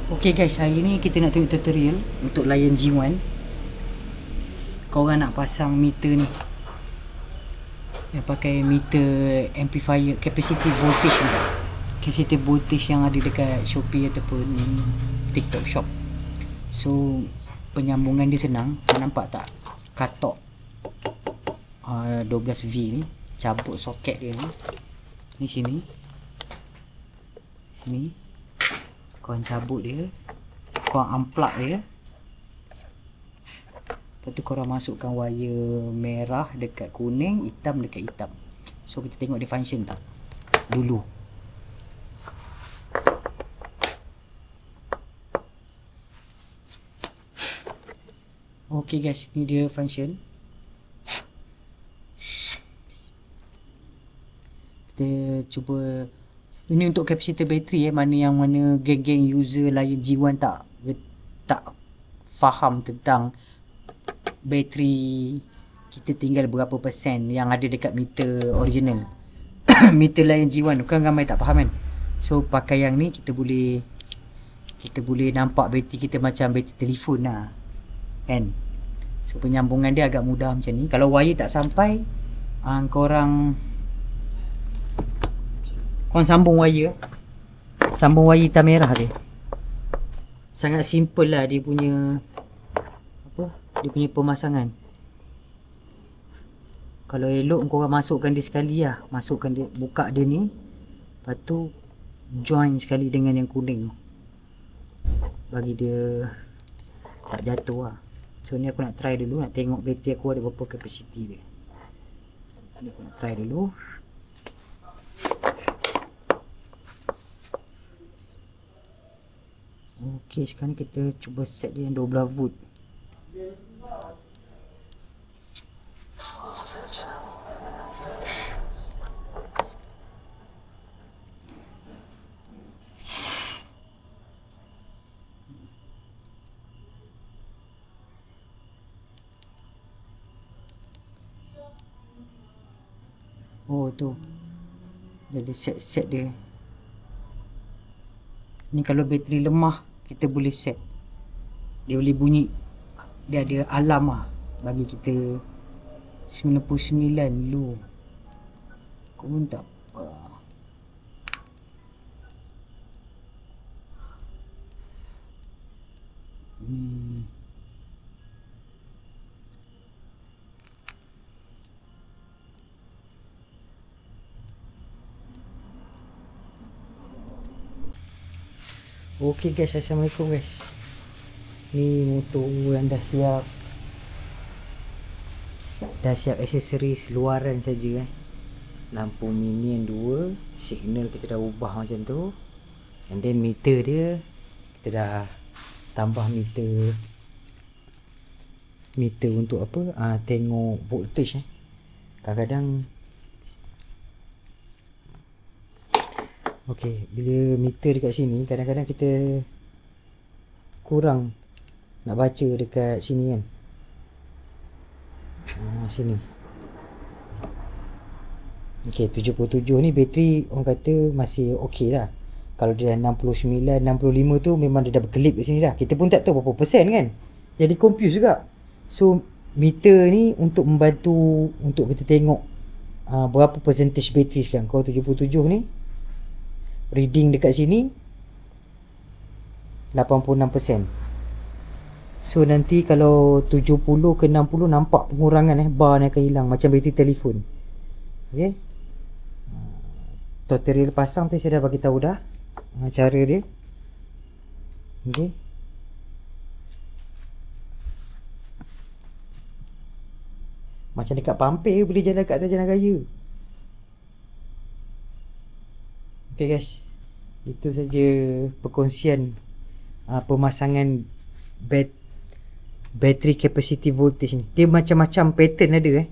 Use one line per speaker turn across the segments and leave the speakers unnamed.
Okay guys, hari ni kita nak tengok tutorial untuk Lion G1. Korang nak pasang meter ni, yang pakai meter amplifier capacity voltage ni, capacity voltage yang ada dekat Shopee ataupun TikTok shop. So penyambungan dia senang. Kau nampak tak katok 12V ni, cabut soket dia ni sini. Korang cabut dia, korang unplug dia. Lepas tu korang masukkan wire merah dekat kuning, hitam dekat hitam. So kita tengok dia function tak dulu. Okay guys, ni dia function. Kita cuba. Ini untuk kapasitor bateri mana geng-geng user Lion G1 tak faham tentang bateri kita tinggal berapa persen yang ada dekat meter original. Meter Lion G1 kan ramai tak faham kan. So pakai yang ni kita boleh nampak bateri kita macam bateri telefon lah kan. So penyambungan dia agak mudah macam ni. Kalau wire tak sampai, korang sambung wire hitam merah dia. Sangat simple lah dia punya pemasangan. Kalau elok korang masukkan dia sekali lah, masukkan dia, buka dia ni, lepas tu join sekali dengan yang kuning bagi dia tak jatuh lah. So ni aku nak try dulu, nak tengok bateri aku ada berapa kapasiti dia. Ni aku nak try dulu. Ok, sekarang kita cuba set dia yang 12V. Oh tu, jadi set dia. Ni kalau bateri lemah kita boleh set, dia boleh bunyi, dia ada alarm lah bagi kita. 99 dulu aku pun tak apa. Ok guys, assalamualaikum guys. Ni motor yang dah siap aksesoris luaran saja Lampu mini yang 2, signal kita dah ubah macam tu. And then meter dia kita dah tambah meter untuk apa? Tengok voltage kadang-kadang. Okey, bila meter dekat sini kadang-kadang kita kurang nak baca dekat sini kan. Sini. Okey, 77 ni bateri orang kata masih okey lah. Kalau dia dah 69, 65 tu memang dia dah berkelip kat sini dah. Kita pun tak tahu berapa persen kan. Jadi confuse juga. So meter ni untuk membantu untuk kita tengok berapa percentage bateri sekarang. Kalau 77 ni reading dekat sini 86%. So nanti kalau 70 ke 60 nampak pengurangan bar ni akan hilang macam bateri telefon. Okey. Tutorial pasang tu saya dah bagi tahu dah cara dia. Okey. Macam dekat Pampir boleh jalan kat atas jalan raya. Ok guys, itu saja perkongsian pemasangan battery capacity voltage ni. Dia macam-macam pattern ada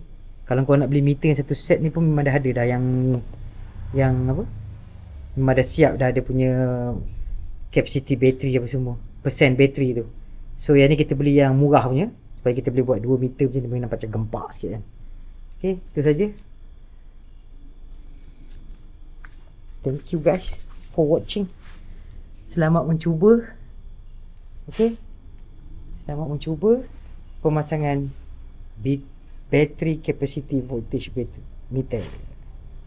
Kalau kau nak beli meter yang satu set ni pun memang dah ada dah yang apa? Memang dah siap dah ada punya capacity battery apa semua, persen battery tu. So yang ni kita beli yang murah punya supaya kita boleh buat 2 meter macam ni, nampak macam gempak sikit kan. Ok, itu saja. Thank you guys for watching. Selamat mencuba. Okay, selamat mencuba pemacangan battery capacity voltage meter.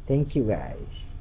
Thank you guys.